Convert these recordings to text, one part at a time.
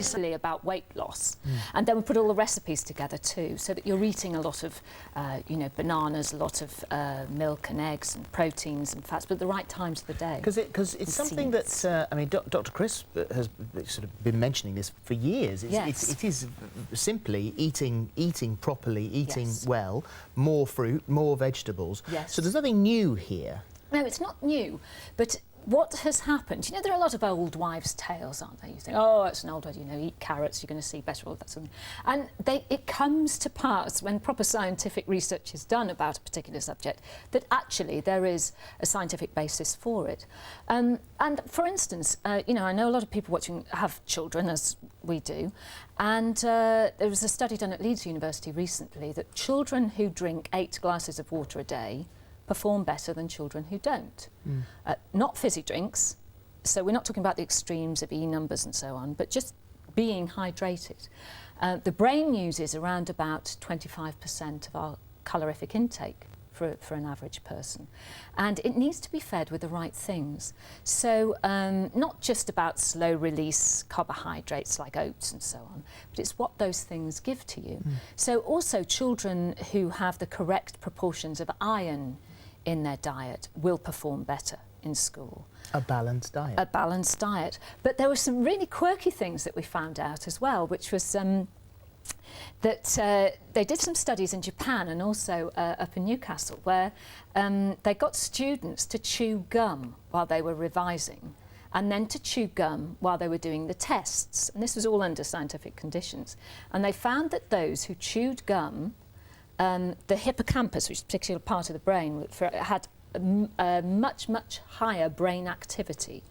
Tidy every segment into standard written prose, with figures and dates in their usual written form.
It's about weight loss, and then we put all the recipes together too, so that you're eating a lot of, you know, bananas, a lot of milk and eggs and proteins and fats, but at the right times of the day. Because it's something that I mean, Dr. Chris has sort of been mentioning this for years. It is simply eating properly, eating well, more fruit, more vegetables. Yes. So there's nothing new here. No, it's not new, but what has happened, you know, there are a lot of old wives' tales, aren't there? You think, oh, it's an old one, you know, eat carrots, you're going to see better, all that sort of thing. And it comes to pass, when proper scientific research is done about a particular subject, that actually there is a scientific basis for it. And for instance, you know, I know a lot of people watching have children, as we do, and there was a study done at Leeds University recently that children who drink 8 glasses of water a day perform better than children who don't. Not fizzy drinks, so we're not talking about the extremes of E numbers and so on, but just being hydrated. The brain uses around about 25% of our calorific intake for an average person, and it needs to be fed with the right things. So not just about slow release carbohydrates like oats and so on, but it's what those things give to you. So also children who have the correct proportions of iron in their diet will perform better in school. A balanced diet. A balanced diet. But there were some really quirky things that we found out as well, which was that they did some studies in Japan and also up in Newcastle, where they got students to chew gum while they were revising, and then to chew gum while they were doing the tests. And this was all under scientific conditions. And they found that those who chewed gum, the hippocampus, which is a particular part of the brain, had a much higher brain activity,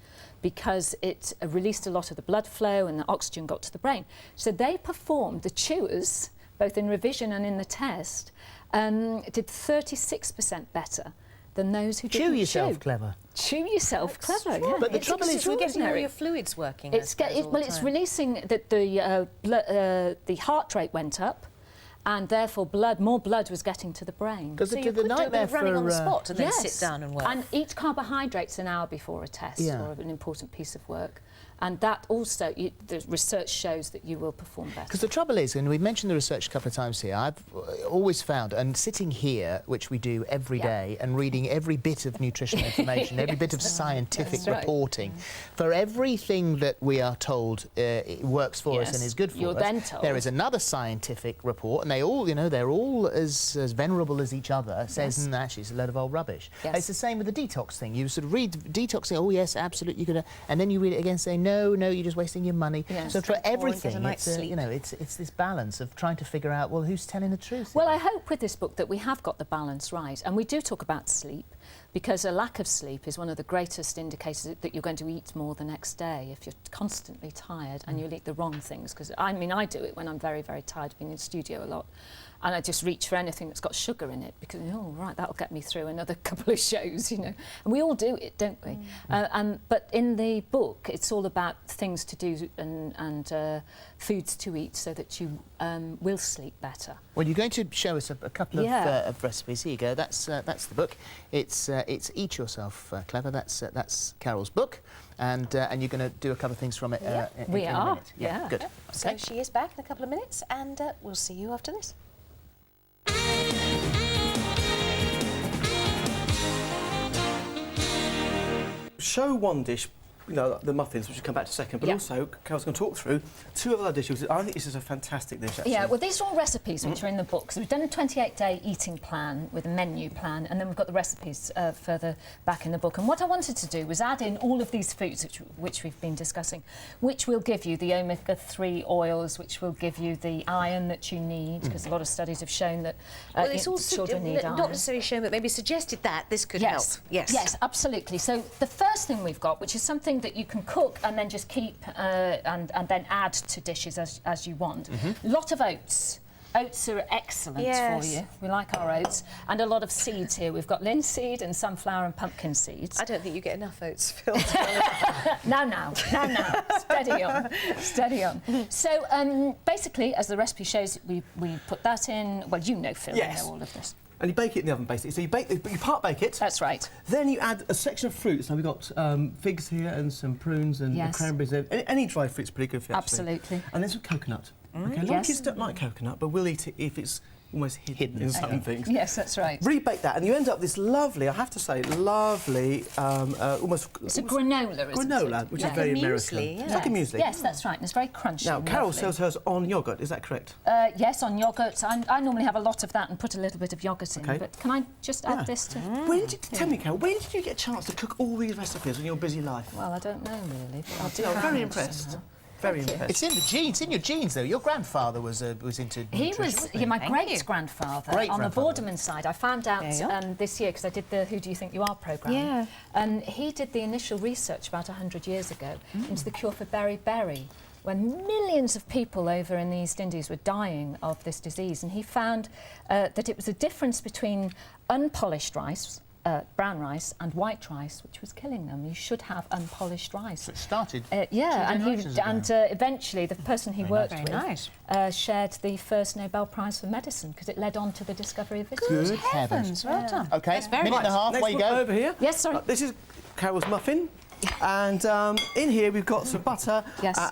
because it released a lot of the blood flow and the oxygen got to the brain. So they performed, the chewers, both in revision and in the test, did 36% better than those who didn't chew. Chew yourself clever. Chew yourself clever, yeah. But the trouble is, you're getting all your fluids working. It's releasing the heart rate went up, and therefore more blood was getting to the brain. Because so you could do it running on the spot and then sit down and work. And eat carbohydrates an hour before a test or an important piece of work. And that also, the research shows that you will perform better. Because the trouble is, and we've mentioned the research a couple of times here, I've always found, and sitting here, which we do every day, and reading every bit of nutritional information, every bit of scientific reporting, for everything that we are told it works for us and is good for us, then told. There is another scientific report, and they all, you know, they're all as venerable as each other, says, actually, it's a load of old rubbish. It's the same with the detox thing. You sort of read detoxing, oh yes, absolutely, you could, and then you read it again saying, no, you're just wasting your money. So for everything, it's you know, it's this balance of trying to figure out, well, who's telling the truth? Well, I hope with this book that we have got the balance right, and we do talk about sleep, because a lack of sleep is one of the greatest indicators that you're going to eat more the next day. If you're constantly tired and you'll eat the wrong things, because I mean, I do it when I'm very tired, being in the studio a lot, and I just reach for anything that's got sugar in it, because, oh, right, that'll get me through another couple of shows, you know. And we all do it, don't we? But in the book, it's all about things to do and foods to eat so that you will sleep better. Well, you're going to show us a couple of recipes. Here you go. That's the book. It's Eat Yourself Clever. That's Carol's book, and you're going to do a couple of things from it. In a minute. Yeah, good. Okay. So she is back in a couple of minutes, and we'll see you after this. Show one dish, you know, the muffins, which we'll come back to second, but also Carol's going to talk through 2 other dishes. I think this is a fantastic dish, actually. Yeah, well, these are all recipes which are in the book. So we've done a 28-day eating plan with a menu plan, and then we've got the recipes further back in the book. And what I wanted to do was add in all of these foods which we've been discussing, which will give you the omega-3 oils, which will give you the iron that you need, because a lot of studies have shown that it's also children need iron. Not necessarily shown, but maybe suggested that this could help. Yes, absolutely. So the first thing we've got, which is something that you can cook and then just keep and then add to dishes as you want. A lot of oats. Oats are excellent for you. We like our oats. And a lot of seeds here. We've got linseed and sunflower and pumpkin seeds. I don't think you get enough oats, Phil. Now. Steady on. So basically, as the recipe shows, we put that in. Well, you know, Phil, you know all of this. and you bake it in the oven, basically. So you part bake it. That's right. Then you add a section of fruits. Now we've got figs here and some prunes and cranberries. Any dried fruit's pretty good for you, actually. Absolutely. And then some coconut. Okay, a lot of kids don't like coconut, but we'll eat it if it's almost hidden in some things. Yes, that's right. Rebake that, and you end up with this lovely, I have to say, lovely, almost... It's a granola, isn't it? Granola, which is very American. Yeah. It's like a muesli. Yes, that's right, and it's very crunchy. Now, and Carol lovely. sells hers on yoghurt, is that correct? Yes, on yoghurt. I normally have a lot of that and put a little bit of yoghurt in. Okay. But can I just add this to... Tell me, Carol, when did you get a chance to cook all these recipes in your busy life? Well, I don't know, really. But I do I'm very manage impressed. somehow. Very impressed. It's in the genes, in your genes, though. Your grandfather was into He nutrition, was wasn't he? my great-grandfather on the Vorderman side. I found out this year, because I did the Who Do You Think You Are programme. Yeah. And he did the initial research about 100 years ago into the cure for beriberi, when millions of people over in the East Indies were dying of this disease. And he found that it was a difference between unpolished rice, brown rice, and white rice, which was killing them. You should have unpolished rice. So it started. Yeah, and generations ago. eventually the person he worked with shared the first Nobel Prize for medicine because it led on to the discovery of vitamin. Good heavens. Well done. OK, minute and a half, Next where you one go. over here. Yes, sorry. This is Carol's muffin. And in here we've got some butter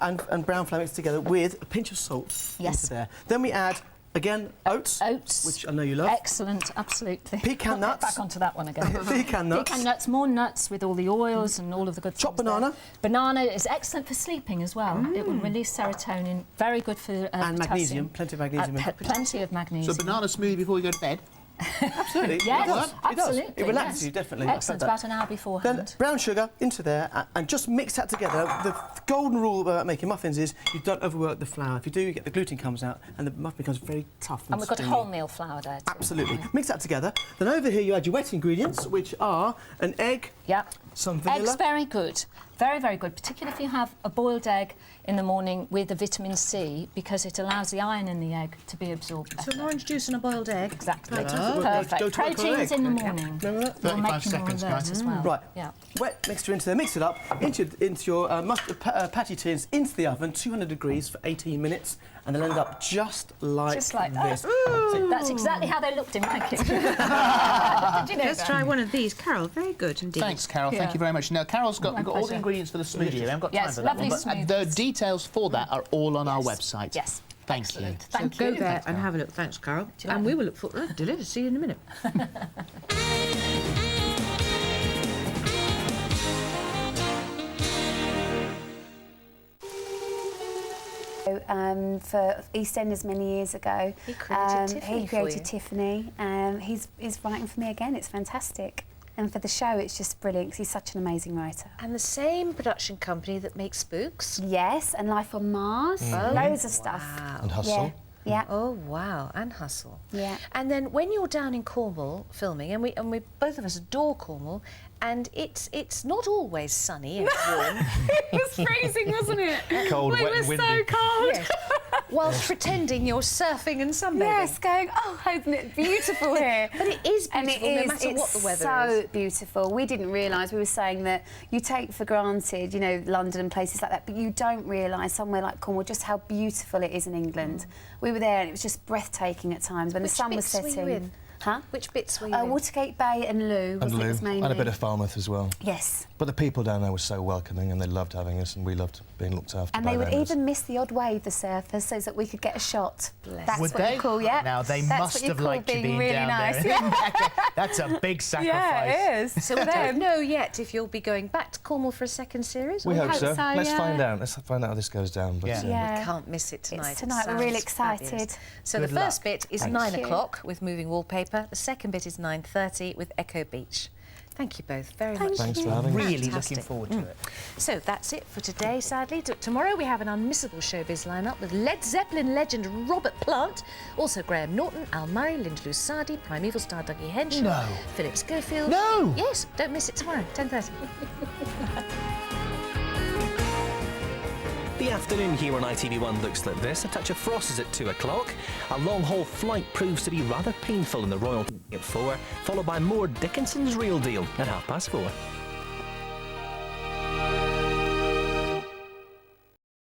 and brown flour mixed together with a pinch of salt into there. Then we add, again, oats, which I know you love. Excellent, absolutely. Pecan nuts. Back onto that one again. Pecan nuts. Pecan nuts, more nuts with all the oils and all of the good Chopped things banana. there. Banana is excellent for sleeping as well. It will release serotonin, very good for And magnesium, plenty of magnesium. Plenty of magnesium. So banana smoothie before you go to bed. Absolutely. Yes, it does. absolutely. It relaxes yes. you, definitely. Excellent, about an hour Then beforehand. brown sugar into there and just mix that together. The golden rule about making muffins is you don't overwork the flour. If you do, you get the gluten comes out and the muffin becomes very tough and we've got stringy. wholemeal flour there too. Absolutely. Mix that together. Then over here you add your wet ingredients, which are an egg, some vanilla. Egg's very good. Very, very good, particularly if you have a boiled egg in the morning with a vitamin C, because it allows the iron in the egg to be absorbed better. Some orange juice and a boiled egg. Exactly. Go Perfect. to Proteins in the morning. Remember that? Will 35 make you more seconds, alert guys. as well. Right. Yeah. Wet mixture into there, mix it up, into your patty tins, into the oven, 200 degrees for 18 minutes, and they'll end up just like Just like this. that. So that's exactly how they looked in my kitchen. Did you know Let's that? try one of these. Carol, very good indeed. Thanks, Carol. Yeah. Thank you very much. Now, Carol's got, My we've got all the pleasure. ingredients for the smoothie. We haven't got time Yes, for that one. lovely But the smoothies. details for that are all on our website. Yes. Thank you. Thank So you. go there and have a look. Thanks, Carol. you like And we will look forward. Deliver. See you in a minute. For EastEnders many years ago. He created Tiffany He for created you. Tiffany. He's writing for me again. It's fantastic. And for the show, it's just brilliant because he's such an amazing writer. And the same production company that makes Spooks. Yes, and Life on Mars. Loads of stuff. Wow. And Hustle. Yeah. Oh wow, and Hustle. Yeah. And then when you're down in Cornwall filming, and we both of us adore Cornwall, and it's not always sunny and warm. It was freezing, wasn't it? Cold, we wet were and windy. so cold. Yes. Whilst pretending you're surfing and sunbathing. Yes, going, oh, isn't it beautiful here? But it is And beautiful it no is, matter it's what the weather so is. beautiful. We didn't realise, we were saying that you take for granted, you know, London and places like that, but you don't realise somewhere like Cornwall just how beautiful it is in England. We were there and it was just breathtaking at times when Which the sun was bits were you setting. in? Huh? Which bits were you in? Watergate Bay and Loo was, And it was Lou. mainly. And a bit of Falmouth as well. Yes. But the people down there were so welcoming and they loved having us and we loved being looked after And by they would them. even miss the odd wave, the surfers, so that we could get a shot. That's Would what they? you call, yeah. Now, they That's must what you have call liked you being being really down nice. there. That's a big sacrifice. Yeah, it is. So we don't know yet if you'll be going back to Cornwall for a second series. We or hope so. Let's yeah. find out. Let's find out how this goes down. But, Yeah. Yeah. We can't miss it tonight. It's tonight. We're really Sounds fabulous. excited. So Good the first luck. bit is Thanks. 9 Thank you. o'clock with moving wallpaper. The second bit is 9:30 with Echo Beach. Thank you both very much. Thanks for having us. Really Fantastic. looking forward to it. So that's it for today, sadly. Tomorrow we have an unmissable showbiz lineup with Led Zeppelin legend Robert Plant, also Graham Norton, Al Murray, Linda Lusardi, Primeval star Dougie Henshaw, No. Philip Schofield. No! Yes, don't miss it tomorrow, 10:30. The afternoon here on ITV1 looks like this. A touch of frost is at 2 o'clock. A long-haul flight proves to be rather painful in the Royal at 4, followed by more Dickinson's Real Deal at 4:30.